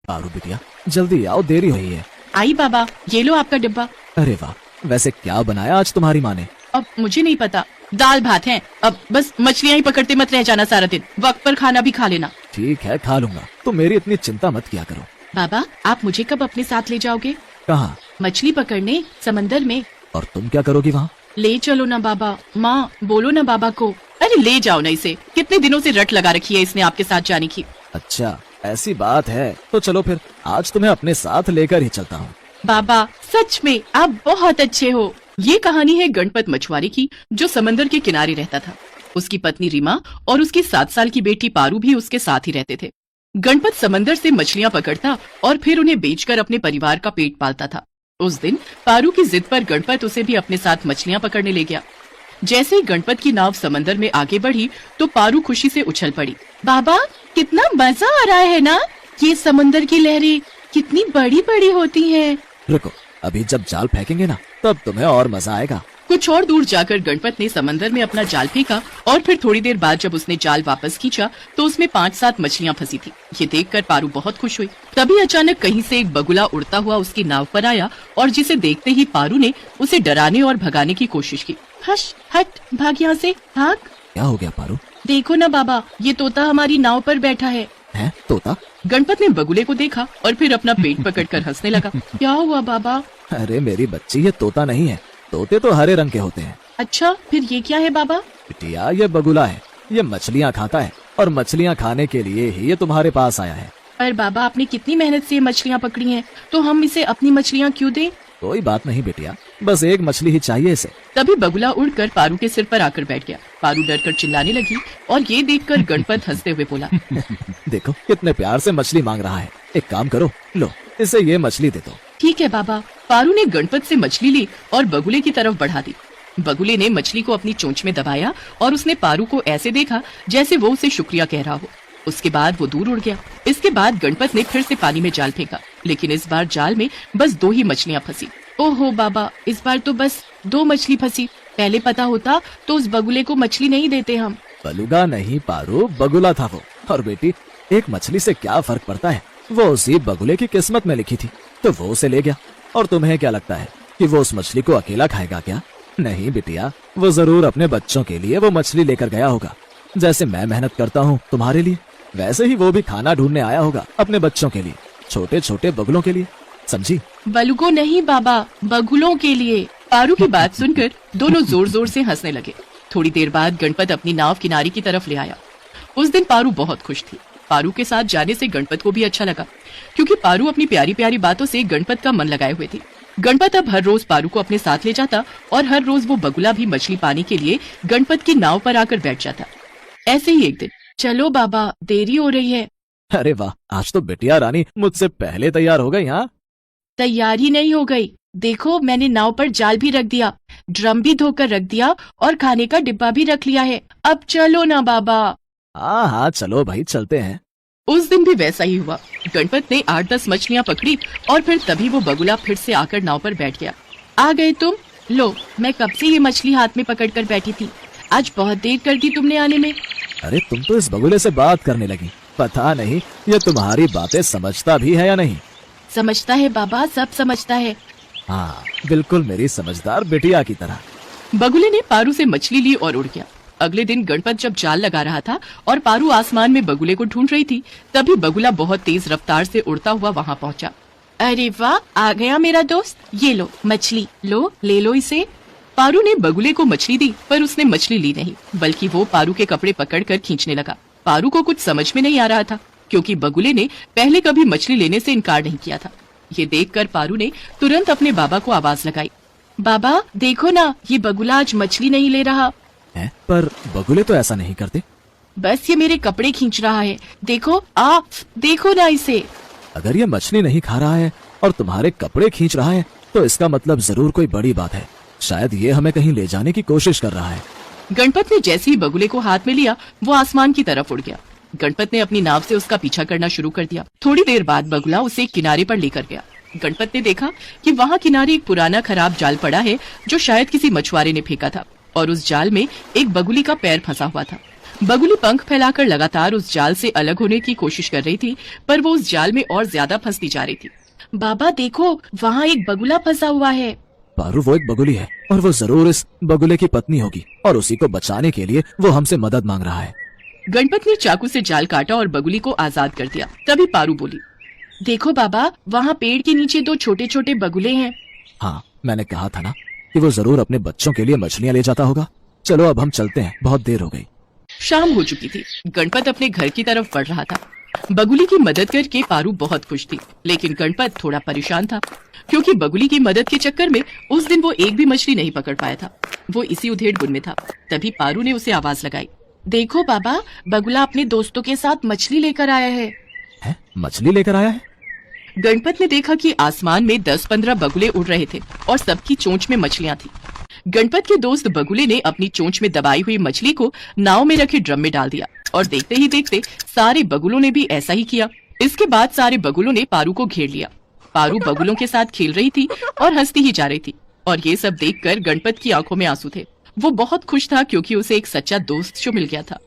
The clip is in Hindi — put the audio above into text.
पारू बिटिया जल्दी आओ, देरी हुई है। आई बाबा, ये लो आपका डिब्बा। अरे वाह, वैसे क्या बनाया आज तुम्हारी माँ ने? अब मुझे नहीं पता, दाल भात है। अब बस मछलियाँ ही पकड़ते मत रह जाना सारा दिन, वक्त पर खाना भी खा लेना। ठीक है, खा लूंगा, तुम मेरी इतनी चिंता मत किया करो। बाबा, आप मुझे कब अपने साथ ले जाओगे? कहाँ? मछली पकड़ने, समंदर में। और तुम क्या करोगी वहाँ? ले चलो ना बाबा। माँ बोलो ना बाबा को। अरे ले जाओ ना इसे, कितने दिनों से रट लगा रखी है इसने आपके साथ जाने की। अच्छा ऐसी बात है तो चलो फिर, आज तुम्हें अपने साथ लेकर ही चलता हूँ। बाबा सच में आप बहुत अच्छे हो। ये कहानी है गणपत मछुआरे की, जो समंदर के किनारे रहता था। उसकी पत्नी रीमा और उसकी 7 साल की बेटी पारू भी उसके साथ ही रहते थे। गणपत समंदर से मछलियाँ पकड़ता और फिर उन्हें बेचकर अपने परिवार का पेट पालता था। उस दिन पारू की जिद पर गणपत उसे भी अपने साथ मछलियाँ पकड़ने ले गया। जैसे ही गणपत की नाव समंदर में आगे बढ़ी तो पारू खुशी से उछल पड़ी। बाबा कितना मजा आ रहा है ना, ये समंदर की लहरें कितनी बड़ी बड़ी होती हैं। रुको, अभी जब जाल फेंकेंगे ना तब तुम्हें और मजा आएगा। कुछ और दूर जाकर गणपत ने समंदर में अपना जाल फेंका और फिर थोड़ी देर बाद जब उसने जाल वापस खींचा तो उसमें 5-7 मछलियाँ फंसी थी। ये देखकर पारू बहुत खुश हुई। तभी अचानक कहीं से एक बगुला उड़ता हुआ उसकी नाव पर आया और जिसे देखते ही पारू ने उसे डराने और भगाने की कोशिश की। हश, हट, भाग यहाँ से, भाग। क्या हो गया पारू? देखो ना बाबा, ये तोता हमारी नाव पर बैठा है। हैं? तोता? गणपत ने बगुले को देखा और फिर अपना पेट पकड़कर हंसने लगा। क्या हुआ बाबा? अरे मेरी बच्ची, ये तोता नहीं है, तोते तो हरे रंग के होते हैं। अच्छा, फिर ये क्या है बाबा? बिटिया ये बगुला है, ये मछलियाँ खाता है और मछलियाँ खाने के लिए ही ये तुम्हारे पास आया है। पर बाबा आपने कितनी मेहनत से ये मछलियाँ पकड़ी हैं, तो हम इसे अपनी मछलियाँ क्यों दें? कोई बात नहीं बिटिया, बस एक मछली ही चाहिए इसे। तभी बगुला उड़कर पारू के सिर पर आकर बैठ गया। पारू डरकर चिल्लाने लगी और ये देखकर गणपत हंसते हुए बोला, देखो कितने प्यार से मछली मांग रहा है, एक काम करो, लो इसे ये मछली दे दो। ठीक है बाबा। पारू ने गणपत से मछली ली और बगुले की तरफ बढ़ा दी। बगुले ने मछली को अपनी चोंच में दबाया और उसने पारू को ऐसे देखा जैसे वो उसे शुक्रिया कह रहा हो। उसके बाद वो दूर उड़ गया। इसके बाद गणपत ने फिर से पानी में जाल फेंका, लेकिन इस बार जाल में बस 2 ही मछलियाँ फंसी। ओहो बाबा, इस बार तो बस 2 मछली फंसी। पहले पता होता तो उस बगुले को मछली नहीं देते हम। बलुगा नहीं पारू, बगुला था वो। और बेटी, एक मछली से क्या फर्क पड़ता है, वो उसी बगुले की किस्मत में लिखी थी तो वो उसे ले गया। और तुम्हें क्या लगता है कि वो उस मछली को अकेला खाएगा क्या? नहीं बिटिया, वो जरूर अपने बच्चों के लिए वो मछली लेकर गया होगा। जैसे मैं मेहनत करता हूँ तुम्हारे लिए, वैसे ही वो भी खाना ढूंढने आया होगा अपने बच्चों के लिए, छोटे छोटे बगुलों के लिए, समझी? बलुगो नहीं बाबा, बगुलों के लिए। पारू की बात सुनकर दोनों जोर जोर से हंसने लगे। थोड़ी देर बाद गणपत अपनी नाव किनारे की तरफ ले आया। उस दिन पारू बहुत खुश थी। पारू के साथ जाने से गणपत को भी अच्छा लगा, क्योंकि पारू अपनी प्यारी प्यारी बातों से गणपत का मन लगाए हुए थी। गणपत अब हर रोज पारू को अपने साथ ले जाता और हर रोज वो बगुला भी मछली पाने के लिए गणपत की नाव पर आकर बैठ जाता। ऐसे ही एक दिन, चलो बाबा देरी हो रही है। अरे वाह, आज तो बिटिया रानी मुझसे पहले तैयार हो गई। हाँ, तैयारी नहीं हो गई, देखो मैंने नाव पर जाल भी रख दिया, ड्रम भी धोकर रख दिया और खाने का डिब्बा भी रख लिया है। अब चलो ना बाबा। हाँ हाँ चलो भाई, चलते हैं। उस दिन भी वैसा ही हुआ। गणपत ने 8-10 मछलियाँ पकड़ी और फिर तभी वो बगुला फिर से आकर नाव पर बैठ गया। आ गए तुम? लो, मैं कब से ये मछली हाथ में पकड़ कर बैठी थी, आज बहुत देर कर दी तुमने आने में। अरे तुम तो इस बगुले से बात करने लगी, पता नहीं ये तुम्हारी बातें समझता भी है या नहीं। समझता है बाबा, सब समझता है। हाँ, बिल्कुल मेरी समझदार बिटिया की तरह। बगुले ने पारू से मछली ली और उड़ गया। अगले दिन गणपत जब जाल लगा रहा था और पारू आसमान में बगुले को ढूंढ रही थी, तभी बगुला बहुत तेज रफ्तार से उड़ता हुआ वहाँ पहुँचा। अरे वाह, आ गया मेरा दोस्त, ये लो मछली, लो ले लो इसे। पारू ने बगुले को मछली दी, पर उसने मछली ली नहीं, बल्कि वो पारू के कपड़े पकड़कर खींचने लगा। पारू को कुछ समझ में नहीं आ रहा था, क्योंकि बगुले ने पहले कभी मछली लेने से इनकार नहीं किया था। ये देखकर पारू ने तुरंत अपने बाबा को आवाज लगाई, बाबा देखो ना, ये बगुला आज मछली नहीं ले रहा है। पर बगुले तो ऐसा नहीं करते। बस ये मेरे कपड़े खींच रहा है, देखो देखो ना इसे। अगर ये मछली नहीं खा रहा है और तुम्हारे कपड़े खींच रहा है तो इसका मतलब जरूर कोई बड़ी बात है। शायद ये हमें कहीं ले जाने की कोशिश कर रहा है। गणपत ने जैसे ही बगुले को हाथ में लिया, वो आसमान की तरफ उड़ गया। गणपत ने अपनी नाव से उसका पीछा करना शुरू कर दिया। थोड़ी देर बाद बगुला उसे एक किनारे पर लेकर गया। गणपत ने देखा कि वहाँ किनारे एक पुराना खराब जाल पड़ा है, जो शायद किसी मछुआरे ने फेंका था, और उस जाल में एक बगुली का पैर फंसा हुआ था। बगुली पंख फैलाकर लगातार उस जाल से अलग होने की कोशिश कर रही थी, पर वो उस जाल में और ज्यादा फंसती जा रही थी। बाबा देखो, वहाँ एक बगुला फंसा हुआ है। पारू, वो एक बगुली है और वो जरूर इस बगुले की पत्नी होगी और उसी को बचाने के लिए वो हमसे मदद मांग रहा है। गणपत ने चाकू से जाल काटा और बगुली को आजाद कर दिया। तभी पारू बोली, देखो बाबा, वहाँ पेड़ के नीचे 2 छोटे छोटे बगुले हैं। हाँ, मैंने कहा था ना कि वो जरूर अपने बच्चों के लिए मछलियाँ ले जाता होगा। चलो अब हम चलते हैं, बहुत देर हो गई। शाम हो चुकी थी। गणपत अपने घर की तरफ बढ़ रहा था। बगुली की मदद करके पारू बहुत खुश थी, लेकिन गणपत थोड़ा परेशान था, क्योंकि बगुली की मदद के चक्कर में उस दिन वो एक भी मछली नहीं पकड़ पाया था। वो इसी उधेड़-बुन में था। तभी पारू ने उसे आवाज लगाई, देखो बाबा, बगुला अपने दोस्तों के साथ मछली लेकर आया है। है? मछली लेकर आया है? गणपत ने देखा कि आसमान में 10-15 बगुले उड़ रहे थे और सबकी चोंच में मछलियां थी। गणपत के दोस्त बगुले ने अपनी चोंच में दबाई हुई मछली को नाव में रखे ड्रम में डाल दिया और देखते ही देखते सारे बगुलों ने भी ऐसा ही किया। इसके बाद सारे बगुलों ने पारू को घेर लिया। पारू बगुलों के साथ खेल रही थी और हंसती ही जा रही थी, और ये सब देखकर गणपत की आंखों में आंसू थे। वो बहुत खुश था क्योंकि उसे एक सच्चा दोस्त जो मिल गया था।